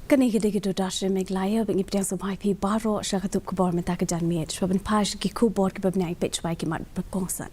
Kani gitu dasar Meghalaya bengi pediang sebai pi baro syakatup kubor menta kejan miet sebab pas ki kubor ke babnya ipet sebai ki mat berkongsan.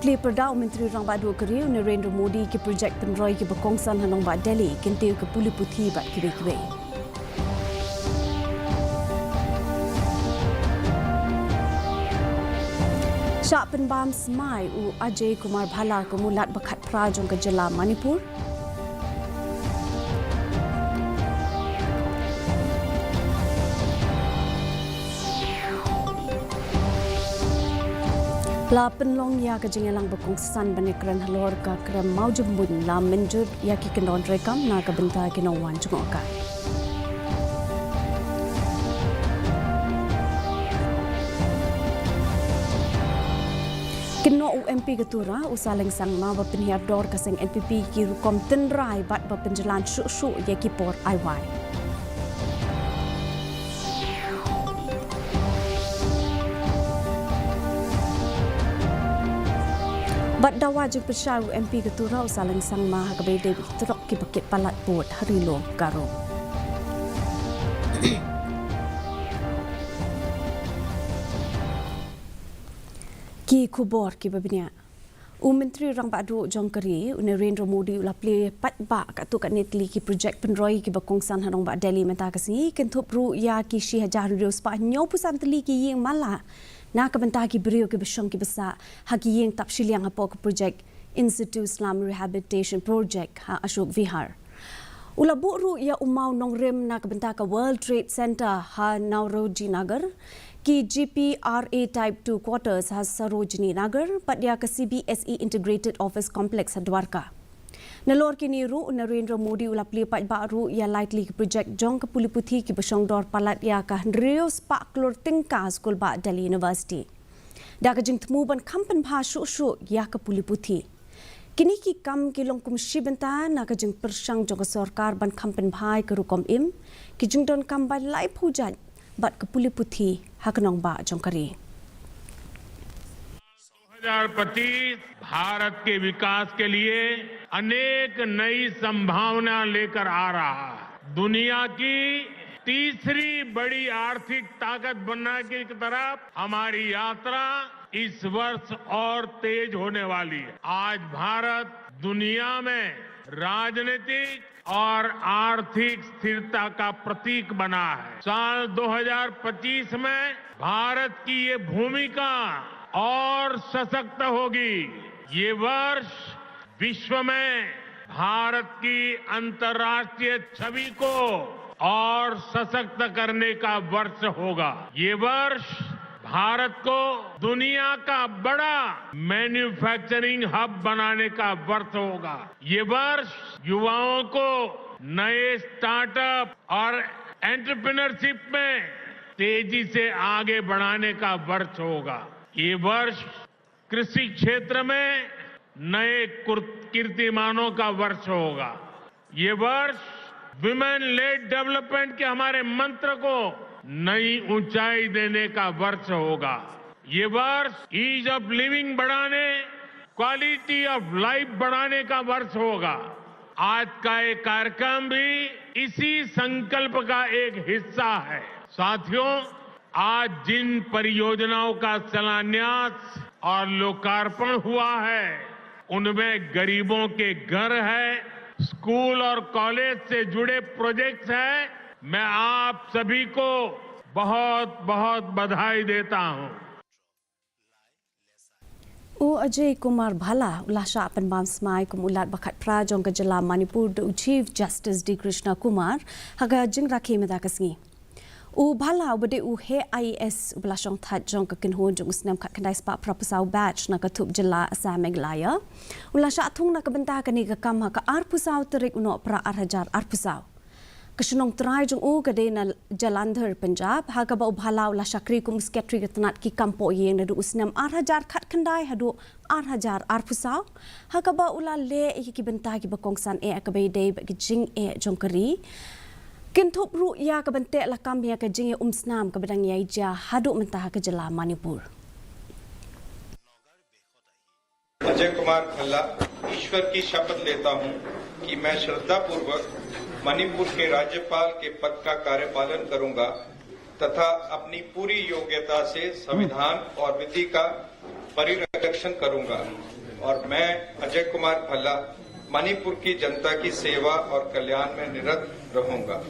Clipper dau Menteri Rang Badu Keri Narendra Modi ki projek penroi ki berkongsan hanong ba Delhi kintiu ke puli putih bat kibe-kibe. Syak penbam semai u Ajay Kumar Bhala kemulat bakat prajong ke jela Manipur. La penlong ya ke jengelang berkongsan banekran halor ka kram mau jembun la menjur ya ki kendon rekam na ke bentai ke nawan jungokan. Keno UMP Ketura usaling sang mawa penhiar dor kaseng NPP ki rukom tenrai bat berpenjalan syuk-syuk ya ki por IY. Bat dawa jeng pesya UMP Ketura usaling sang maha kebede terok ki bakit palat bot hari lo garo. Ki kubor ki babnya. Menteri Rang Badu Jong Keri Narendra Modi ulah play pat ba kat tu kat netli ki projek penroi ki berkongsan hanong ba Delhi menta kasi kentup ru ya ki shi hajar ru spa nyo pusan teli ki yeng mala na ka benta ki brio ki besong ki besa ha ki yeng tap shiliang apo ki projek Institute Islam Rehabilitation Project ha Ashok Vihar. Ula ru ya umau nong rem na ka benta ka World Trade Center ha Nauroji Nagar ki GPRA Type 2 Quarters has Sarojini Nagar, Patya ka CBSE Integrated Office Complex Dwarka. Nalor kini ru Narendra Modi ulap lipat baru ya likely project jong ke puli putih ki besong dor palat ya ka Rios Pak Klor Tingka School ba Delhi University. Da ka jing temu ban kampen pha shu ya ka puli putih. Kini ki kam ki long kum shibenta na ka jing persang jong ka sarkar ban kampen bhai ka rukom im ki jing don kam ba lai pujan bat ke puli putih haknong ba jongkari. 2025 भारत के विकास के लिए अनेक नई संभावना लेकर आ रहा है। दुनिया की तीसरी बड़ी आर्थिक ताकत बनने की तरफ हमारी यात्रा इस वर्ष और तेज होने वाली है। आज भारत दुनिया में राजनीतिक और आर्थिक स्थिरता का प्रतीक बना है। साल 2025 में भारत की ये भूमिका और सशक्त होगी। ये वर्ष विश्व में भारत की अंतर्राष्ट्रीय छवि को और सशक्त करने का वर्ष होगा। ये वर्ष भारत को दुनिया का बड़ा मैन्युफैक्चरिंग हब बनाने का वर्ष होगा। ये वर्ष युवाओं को नए स्टार्टअप और एंटरप्रेन्योरशिप में तेजी से आगे बढ़ाने का वर्ष होगा। ये वर्ष कृषि क्षेत्र में नए कीर्तिमानों का वर्ष होगा। ये वर्ष विमेन लेड डेवलपमेंट के हमारे मंत्र को नई ऊंचाई देने का वर्ष होगा। ये वर्ष ईज ऑफ लिविंग बढ़ाने, क्वालिटी ऑफ लाइफ बढ़ाने का वर्ष होगा। आज का ये कार्यक्रम भी इसी संकल्प का एक हिस्सा है। साथियों, आज जिन परियोजनाओं का शिलान्यास और लोकार्पण हुआ है, उनमें गरीबों के घर है, स्कूल और कॉलेज से जुड़े प्रोजेक्ट्स हैं। मैं आप सभी को बहुत बहुत बधाई देता हूं। Ajay Kumar Bhala ulasha penbam smai kumulat bakat prajong ke jela Manipur do Chief Justice D Krishna Kumar haga jing rakhi meda kasngi. Bhala bade he IS ulasong that jong ke kinhon jong usnam kat kendai spa propusau batch na katup jela Assam Meghalaya ulasha thung na kabenta kani ka kam ka arpusau terik uno pra 8,000 arpusau. Kesenong terai jong kade na Jalandhar Punjab haga ba Bhala ulasha kri kum sketri ketanat ki kampo yeng nadu usnam 8,000 kat kendai hadu 8,000 arpusau haga ba ula le ki benta ki bakongsan akabe de ki jing jong kari Kintup ru ya ke bentek lakam ya ke jing snam ke bedang ya ija haduk mentah ke jela Manipur. Ajay Kumar Bhala ईश्वर की शपथ लेता हूं कि मैं श्रद्धापूर्वक मणिपुर के राज्यपाल के पद का कार्यपालन करूंगा तथा अपनी पूरी योग्यता से संविधान और विधि का परिरक्षण करूंगा और मैं अजय कुमार भल्ला मणिपुर की जनता की सेवा और कल्याण में निरत रहूंगा।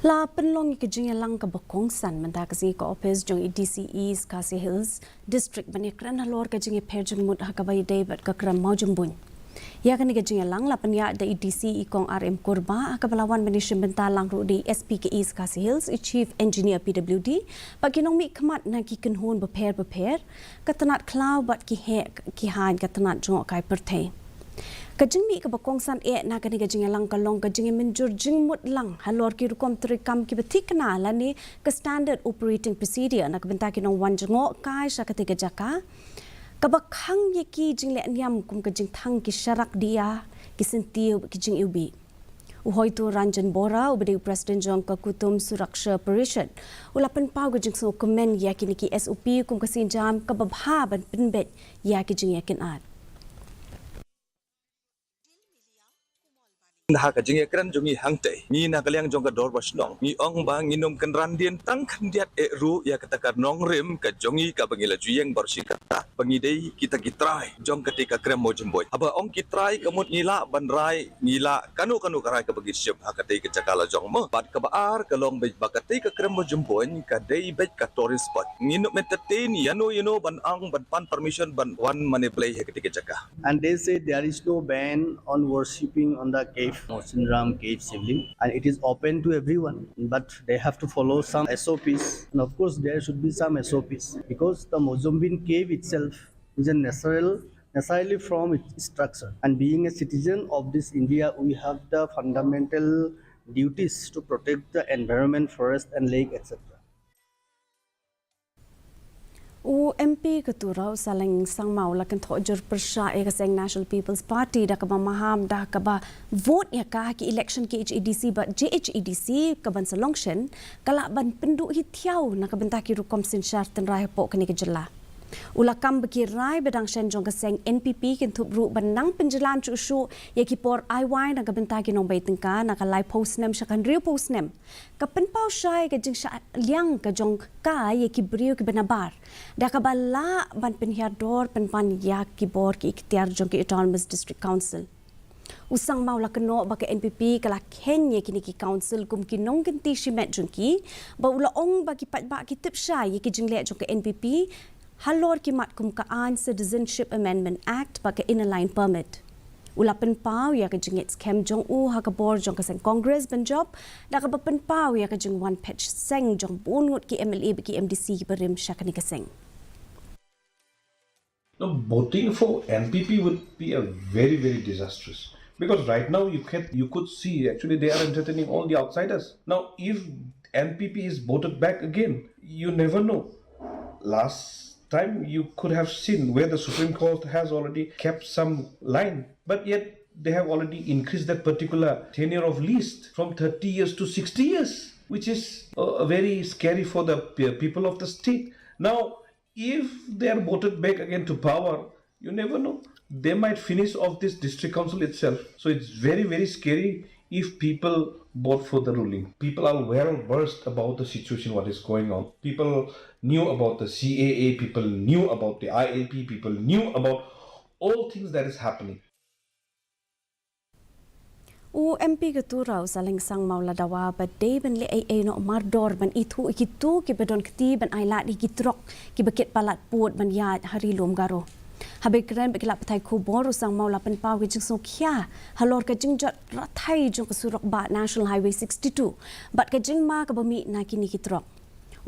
La penlong ke jing lang ka bokong san manda ka si ka office jong EDC East KHASI Hills district bani kran halor ka jing pher jong mut ha ka bai day bat ka kram maujum bun ya kan ke jing lang la panya da EDC ikong RM Kurba ka balawan bani shimbenta lang ru di SP ke East KHASI Hills chief engineer PWD paginong mi khamat na ki kan hon ba pher ka tanat klaw bat ki he ki han ka tanat jong kai perthai Kajing mi ka bakong san na ka ni kajing lang kalong kajing minjur jing mut lang halor ki rukom trikam ki batik na la ni ka standard operating procedure na ka benta ki nong wan jango kai sa ka tiga jaka ka bakhang ye ki jing le nyam kum kajing thang ki sharak dia ki sentiu ki jing ubi uhoi tu Ranjan Bora ubedi president jong ka kutum suraksha parishad ulapan pau ka jing so comment ya ki ni ki SOP kum ka sin jam ka babha ban pinbet ya ki jing yakin at Nah ka jing ekran jongi hangte ni na kaliang jong ka dor basnong ni ong ba nginom kan randian tang khandiat e ru ya katakar nong rem ka jongi ka bangila juyeng barsi kata bangidei kita kitrai jong ketika krem mojum boy aba ong kitrai kamut nila banrai nila kanu karai ka bagi syem hakate ke cakala jong mo bad ka baar ka long bej bakate ka krem mojum boy ka dei bej ka tourist spot nginop metetin yano ban ang ban pan permission ban one money play hakate caka and they say there is no ban on worshipping on the cave Mawsynram cave sibling and it is open to everyone but they have to follow some SOPs and of course there should be some SOPs because the Mawsynram cave itself is a necessarily from its structure and being a citizen of this India we have the fundamental duties to protect the environment, forest and lake etc. U MP keturau saling sang mau lakan thojur persya ka seng National People's Party da ka maham da ka ba vote ya ka ki election KHADC ba JHADC ka ban selection kala ban pendu hi thiau na ka benta ki rukom sin syar ten rai po kani ka jela ulakam baki rai bedang shen jong ka seng NPP kin thup ru banang penjelan chu shu ya ki por IY na ka benta ki nong bai tengka na ka lai post nem syakan real post nem ka pen pau shai ka jing sha liang ka jong ka ya ki brio ki benabar da ka bala ban penhiar dor pan ya ki bor ki ikhtiar jong ki autonomous district council usang mau la keno ba ka NPP kala Kenya kini ki council kum ki nong genti shimet jong ki ba ula ong ba ki pat ba ki tip shai ya ki jing le jong ka NPP halor ki mat kum ka an Citizenship Amendment Act ba ka inner line permit ulapan pau ya ka jing scam jong u ha ka bor jong ka seng Congress ban job da ka pen pau ya ka jing one patch seng jong bunut ki MLA ki MDC ki berim syakani ka seng. Now, voting for NPP would be a very, very disastrous because right now you could see actually they are entertaining all the outsiders. Now, if NPP is voted back again, you never know. Last time you could have seen where the Supreme Court has already kept some line, but yet they have already increased that particular tenure of lease from 30 years to 60 years, which is very scary for the people of the state. Now, if they are voted back again to power, you never know. They might finish off this district council itself. So it's very, very scary if people vote for the ruling. People are well versed about the situation, what is going on. People knew about the CAA, people knew about the IAP, people knew about all things that is happening. U MP keturau saling sang maula dawa ba day ben le ai no mardor ban itu ikitu ki bedon kti ban ailat ikitrok ki beket palat put ban ya hari lom garo habe kran bekla pathai khu bor sang maula pen pau ki jing so khia halor ka jing jot rathai jong ka surok ba National Highway 62 bat ka jing ma ka bami na ki ni kitrok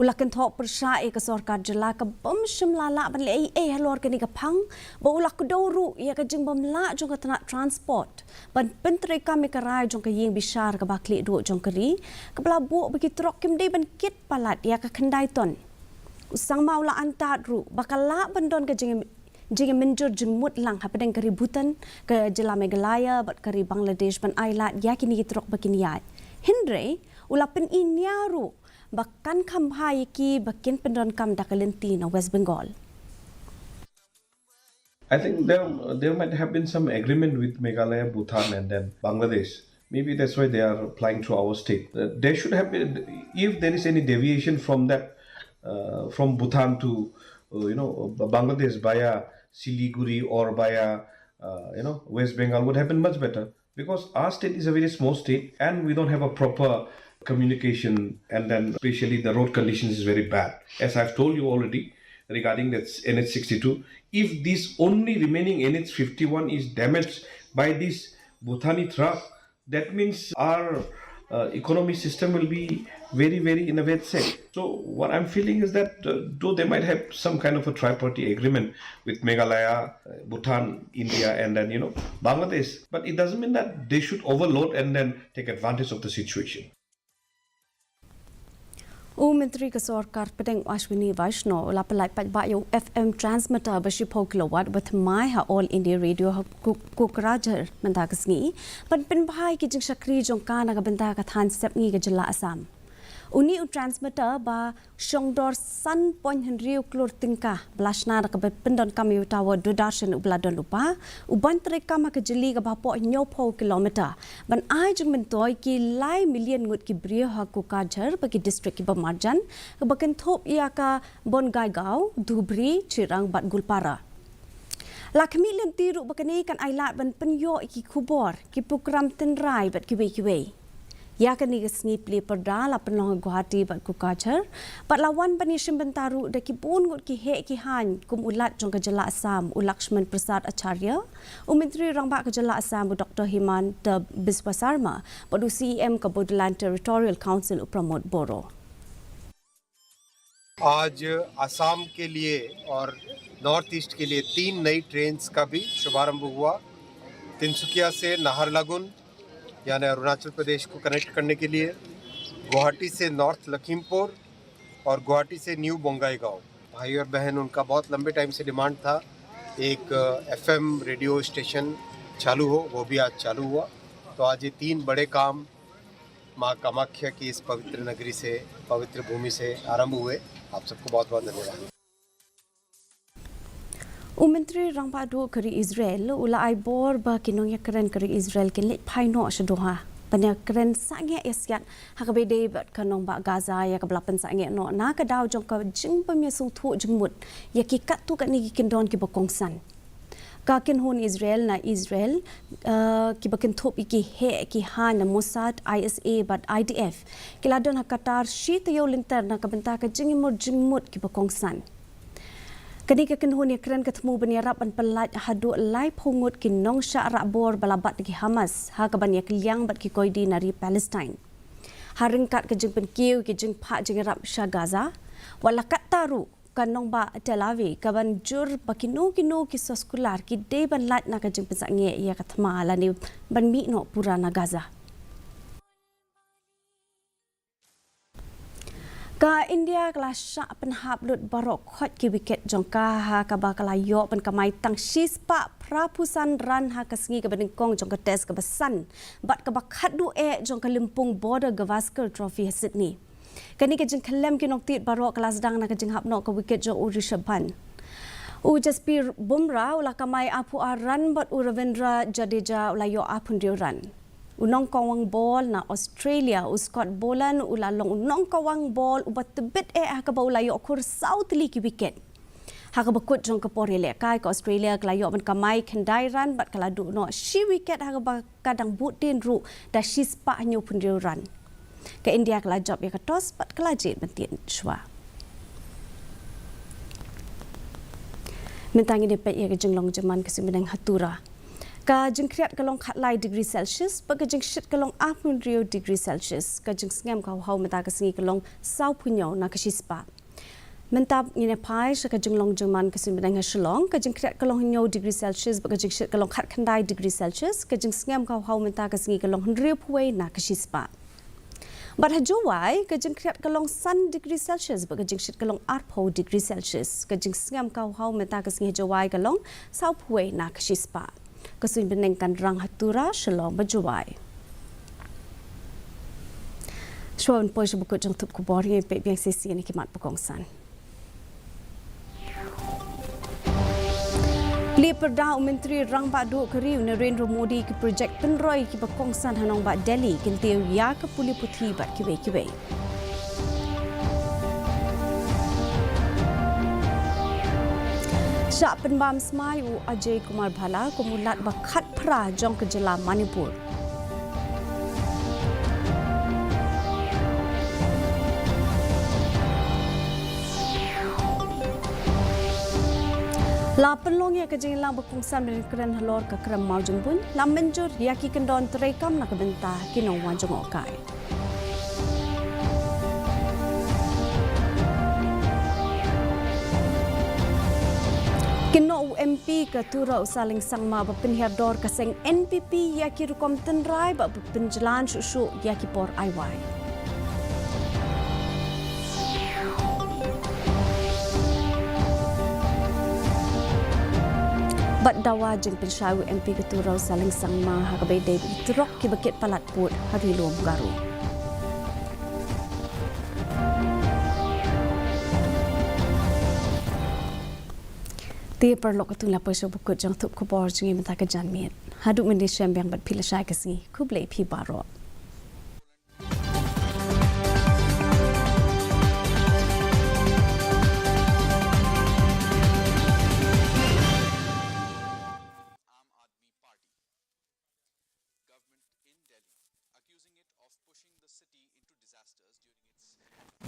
ulakan thok persya e ka sarkar jela ka bom shimla la ban le ai halor ka ni ka phang ba ulak ku doru ya ka jing bom la jong ka tana transport ban pentre ka me ka rai jong ka yeng bishar ka bakli do jong ka ri ka bla bu bagi trok kim dei ban kit palat ya ka khandai ton usang maula antat ru bakala bandon ka jing minjur jing mut lang hapadeng kari Bhutan ke jela Meghalaya bat kari Bangladesh ban ailat ya kini trok bakini ya hindre ulapen inyaru bahkan kamhai ki bakin pendon kam dakalenti na West Bengal. I think there might have been some agreement with Meghalaya, Bhutan, and then Bangladesh. Maybe that's why they are applying to our state. There should have been, if there is any deviation from that, from Bhutan to Bangladesh via Siliguri or via West Bengal would have been much better, because our state is a very small state and we don't have a proper communication, and then especially the road conditions is very bad. As I've told you already regarding that NH62, if this only remaining NH51 is damaged by this Bhutani truck, that means our economic system will be very, very in a bad state. So what I'm feeling is that though they might have some kind of a tri-party agreement with Meghalaya, Bhutan, India, and then Bangladesh, but it doesn't mean that they should overload and then take advantage of the situation. Menteri Kesorkar Pedeng Ashwini Vaishno lapalai pajba yung FM transmitter bashi kilowatt with my ha All India Radio Kukrajar mendagasngi pan penbhai ki jing sakri jongka naga benda ka than step ngi ga jilla Assam. Uni transmitter ba shongdor san point henry klor tingka blashna ka pendon kami utawa dudarshan ubladon lupa uban treka ka jili ka bapo nyopo kilometer ban ai jung mentoi ki lai million ngut ki brio ha ku kajar bagi district ki bamarjan ka bakan thop ia ka bongai gau dubri chirang bat gulpara lakmi lentiru bakani kan ailat ban penyo ki kubor ki program tenrai bat kiwe ya kan ni gesni pli perda la penong Guwahati bat ku kajar bat lawan banishim bentaru da ki pun ngut ki he ki han kum ulat jong ka jala Assam Lakshman Prasad Acharya Menteri Rangba ka jala Assam Dr Hemant Biswa Sarma badu CEM ka Bodoland Territorial Council Upramod Boro. आज असम के लिए और north east के लिए 3 नई ट्रेन्स का भी शुभारंभ हुआ। तिनसुकिया से नाहरलगुन यानी अरुणाचल प्रदेश को कनेक्ट करने के लिए, गुवाहाटी से नॉर्थ लखीमपुर और गुवाहाटी से न्यू बोंगाईगांव। भाई और बहन, उनका बहुत लंबे टाइम से डिमांड था एक एफएम रेडियो स्टेशन चालू हो, वो भी आज चालू हुआ। तो आज ये 3 बड़े काम माँ कामाख्या की इस पवित्र नगरी से, पवित्र भूमि से आरंभ हुए। आप सबको बहुत बहुत धन्यवाद। Menteri Rangpadu kari Israel ula ai bor ba kinong yakren kari Israel ken lit phaino shadoha banya kren sange esiat hakabede bat kanong ba Gaza ya kablapan sange no na ka daw jong ka jing pamya sung thu jingmut ya ki kat tu kan ni kin don ki bokongsan ka ken hon Israel na Israel ki bakin thop ki he ki ha na Mossad ISA bat IDF kiladon hakatar shi tayo linter na kabenta ka jingmut ki bokongsan. Kini kekenhun yakran ketemu beniarap an pelat hadu lai pungut ki nong syara bor balabat ki Hamas ha kaban yak liang bat ki koidi nari Palestine. Haringkat ke jeng penkiu ki jeng pak jeng rap sya Gaza wala kat taru kan nong ba Tel Aviv kaban jur bakino kino ki soskular ki de ban lat na ka jeng pensange ya katma lani ban mi no purana Gaza. Ka India kelas syak penhap lut barok khot ki wiket jongka ha ka bakala yo pen kamai tang shispa prapusan ran ha kasngi ka beningkong jongka tes ka besan bat ka bakhat du jongka limpung border Gavaskar Trophy Sydney. Kani ka jeng khalem ki noktit barok kelas dang na ka jeng hap no ka wiket jong Rishabhan. Jaspir Bumrah ula kamai apu aran bat Ravindra Jadeja ula yo apun ran. Unong kawang ball na Australia Scott Boland ulalong unong kawang ball ubat tebet hakaba ulayo kur south li ki wicket hakaba kut jong kapore le kai ka Australia klayo ban kamai kendai ran bat kaladu no shi wicket hakaba kadang butin ru da shi spa nyu pundir ran ka India kala job ya ka tos bat kala jet bentin shwa mentangi de pet ya ka jenglong jaman ka simedang hatura ka jeng kriat kalong khatlai degree Celsius ba ka jeng shit kalong 8 degree Celsius ka jeng ngam ka hau meta ka singi kalong sau punyo na ka shispa mentab ngine pai sa ka jeng long jaman ka simedang ha shlong ka jeng kriat kalong nyo degree Celsius ba ka jeng shit kalong khat khandai degree Celsius ka jeng ngam ka hau meta ka singi kalong 100 puai na ka shispa But hajawai ka jeng kriat kalong sun degree Celsius ba ka jeng shit kalong 8 degree Celsius ka jeng ngam ka hau meta ka singi hajawai kalong sau puai na ka shispa Kasuin benengkan rang hatura shalom bajawai. Shwan poi sebukut jang tup kubor ngai pe biang sesi ni kimat pekongsan. Pli Perdana Menteri Rang Bak Duk Keriu Narendra Modi ke projek penroi ki pekongsan hanong bak Delhi kentiu ya ke puli putih bat kiwe-kiwe. Syak penbam semayu Ajay Kumar Bhala kumulat bakat pra jong ke jela Manipur. La penlong ya kejeng lang berkongsan dengan keren halor ke kerem mau jembun, la menjur yaki kendon terekam nak kebentah kinong wan jengokai. Kino UMP ke tura usaling sangma berpenhir dor kaseng NPP yaki rukom tenrai bak berpenjelan syuk yaki por IY. Bat dawa jeng pensyawu MP Keturau saling sangma hakabai David terok ki bekit palat put hari luang garu. Tia perlok ketung lapor sebukut jang tup kubor jengi mentah kejan miet. Haduk Malaysia yang bat pila syai kasi kublai pi barok.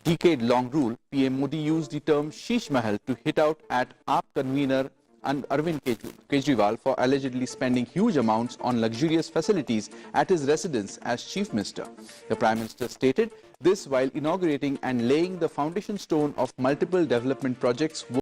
Decade-long rule, PM Modi used the term Sheesh Mahal to hit out at AAP convener and Arvind Kejriwal for allegedly spending huge amounts on luxurious facilities at his residence as Chief Minister. The Prime Minister stated this while inaugurating and laying the foundation stone of multiple development projects